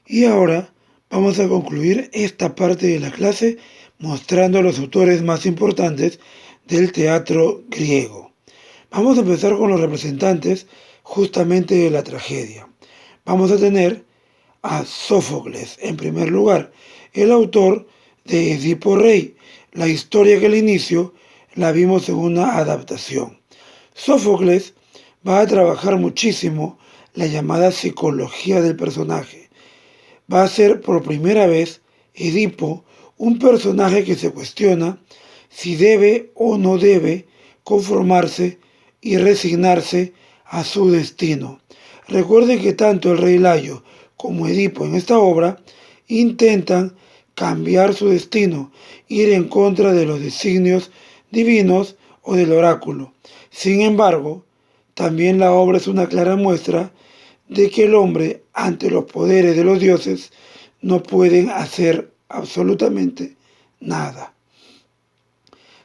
Y ahora vamos a concluir esta parte de la clase mostrando a los autores más importantes del teatro griego. Vamos a empezar con los representantes justamente de la tragedia. Vamos a tener a Sófocles en primer lugar, el autor de Edipo Rey. La historia que al inicio la vimos en una adaptación. Sófocles va a trabajar muchísimo la llamada psicología del personaje. Va a ser por primera vez Edipo un personaje que se cuestiona si debe o no debe conformarse y resignarse a su destino. Recuerden que tanto el rey Layo como Edipo en esta obra intentan cambiar su destino, ir en contra de los designios divinos o del oráculo. Sin embargo, también la obra es una clara muestra de que el hombre, ante los poderes de los dioses, no pueden hacer absolutamente nada.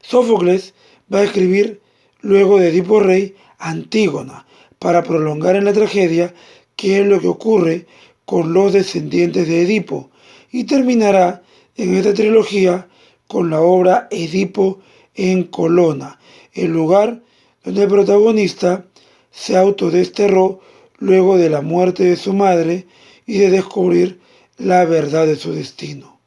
Sófocles va a escribir luego de Edipo Rey Antígona para prolongar en la tragedia qué es lo que ocurre con los descendientes de Edipo y terminará en esta trilogía con la obra Edipo en Colona, el lugar donde el protagonista se autodesterró luego de la muerte de su madre y de descubrir la verdad de su destino.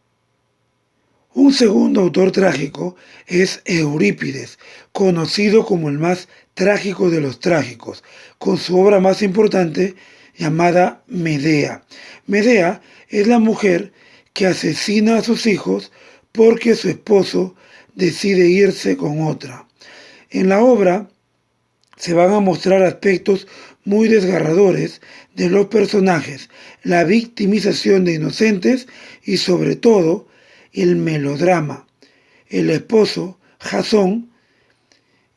Un segundo autor trágico es Eurípides, conocido como el más trágico de los trágicos, con su obra más importante llamada Medea. Medea es la mujer que asesina a sus hijos porque su esposo decide irse con otra. En la obra se van a mostrar aspectos muy desgarradores de los personajes, la victimización de inocentes y sobre todo el melodrama. El esposo, Jasón,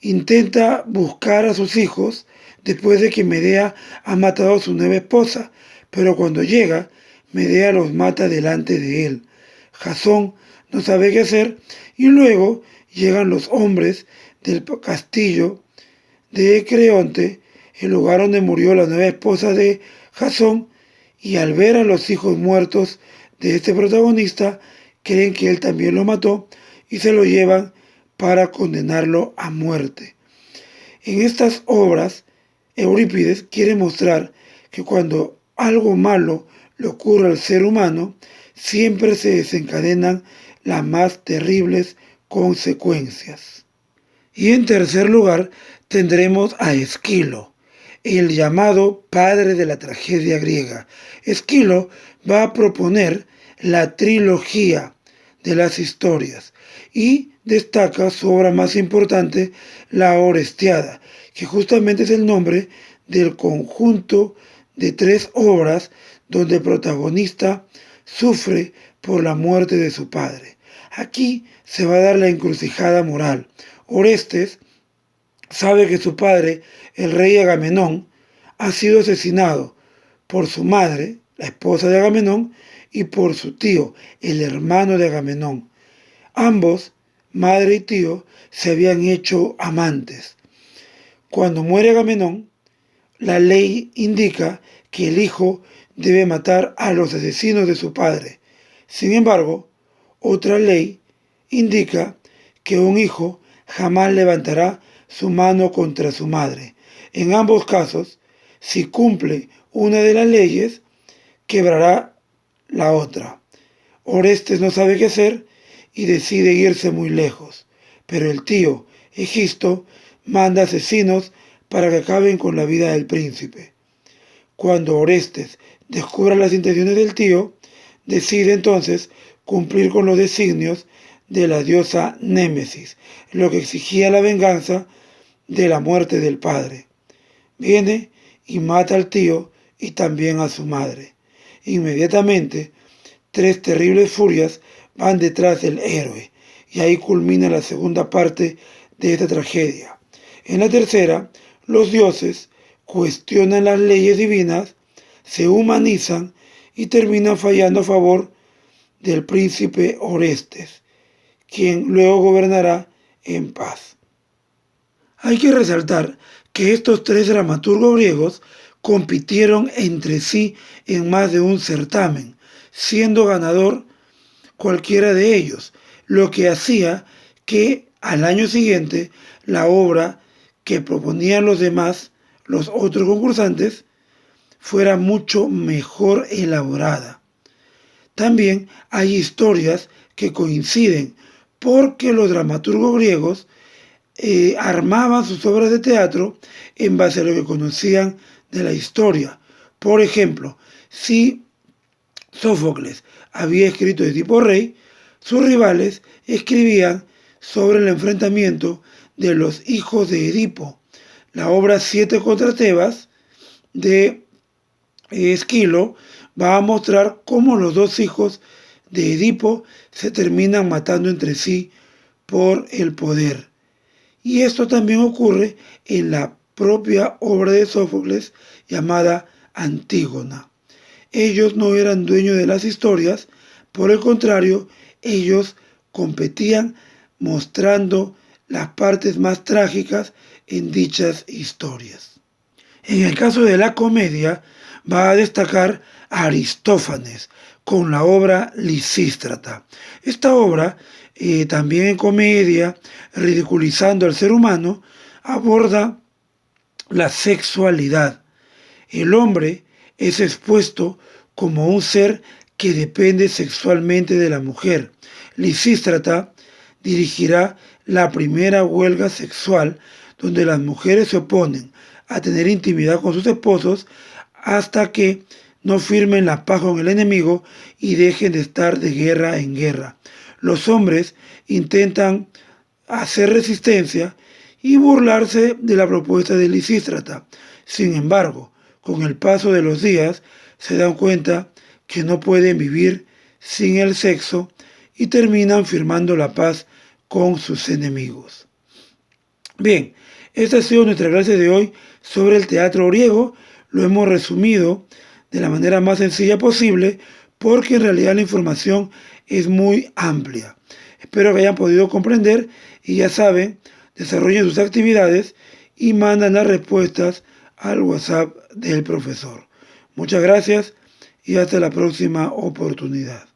intenta buscar a sus hijos después de que Medea ha matado a su nueva esposa, pero cuando llega, Medea los mata delante de él. Jasón no sabe qué hacer y luego llegan los hombres del castillo de Creonte, el lugar donde murió la nueva esposa de Jasón, y al ver a los hijos muertos de este protagonista, creen que él también lo mató y se lo llevan para condenarlo a muerte. En estas obras, Eurípides quiere mostrar que cuando algo malo le ocurre al ser humano, siempre se desencadenan las más terribles consecuencias. Y en tercer lugar tendremos a Esquilo, el llamado padre de la tragedia griega. Esquilo va a proponer la trilogía de las historias y destaca su obra más importante, La Orestiada, que justamente es el nombre del conjunto de 3 obras donde el protagonista sufre por la muerte de su padre. Aquí se va a dar la encrucijada moral. Orestes sabe que su padre, el rey Agamenón, ha sido asesinado por su madre, la esposa de Agamenón, y por su tío, el hermano de Agamenón. Ambos, madre y tío, se habían hecho amantes. Cuando muere Agamenón, la ley indica que el hijo debe matar a los asesinos de su padre. Sin embargo, otra ley indica que un hijo jamás levantará su mano contra su madre. En ambos casos, si cumple una de las leyes, quebrará la otra. Orestes no sabe qué hacer y decide irse muy lejos, pero el tío, Egisto, manda asesinos para que acaben con la vida del príncipe. Cuando Orestes descubra las intenciones del tío, decide entonces cumplir con los designios de la diosa Némesis, lo que exigía la venganza de la muerte del padre. Viene y mata al tío y también a su madre. Inmediatamente, 3 terribles furias van detrás del héroe, y ahí culmina la segunda parte de esta tragedia. En la tercera, los dioses cuestionan las leyes divinas, se humanizan y terminan fallando a favor del príncipe Orestes, quien luego gobernará en paz. Hay que resaltar que estos 3 dramaturgos griegos compitieron entre sí en más de un certamen. siendo ganador cualquiera de ellos, lo que hacía que al año siguiente la obra que proponían los otros concursantes, fuera mucho mejor elaborada. También hay historias que coinciden porque los dramaturgos griegos armaban sus obras de teatro en base a lo que conocían de la historia. Por ejemplo, si Sófocles había escrito Edipo Rey, sus rivales escribían sobre el enfrentamiento de los hijos de Edipo. La obra Siete contra Tebas de Esquilo va a mostrar cómo los dos hijos de Edipo se terminan matando entre sí por el poder. Y esto también ocurre en la propia obra de Sófocles llamada Antígona. Ellos no eran dueños de las historias, por el contrario, ellos competían mostrando las partes más trágicas en dichas historias. En el caso de la comedia, va a destacar a Aristófanes con la obra Lisístrata. Esta obra, también en comedia, ridiculizando al ser humano, aborda la sexualidad. El hombre es expuesto como un ser que depende sexualmente de la mujer. Lisístrata dirigirá la primera huelga sexual donde las mujeres se oponen a tener intimidad con sus esposos hasta que no firmen la paz con el enemigo y dejen de estar de guerra en guerra. Los hombres intentan hacer resistencia y burlarse de la propuesta de Lisístrata. Sin embargo, con el paso de los días se dan cuenta que no pueden vivir sin el sexo y terminan firmando la paz con sus enemigos. Bien, esta ha sido nuestra clase de hoy sobre el teatro griego. Lo hemos resumido de la manera más sencilla posible porque en realidad la información es muy amplia. Espero que hayan podido comprender y ya saben, desarrollen sus actividades y mandan las respuestas al WhatsApp del profesor. Muchas gracias y hasta la próxima oportunidad.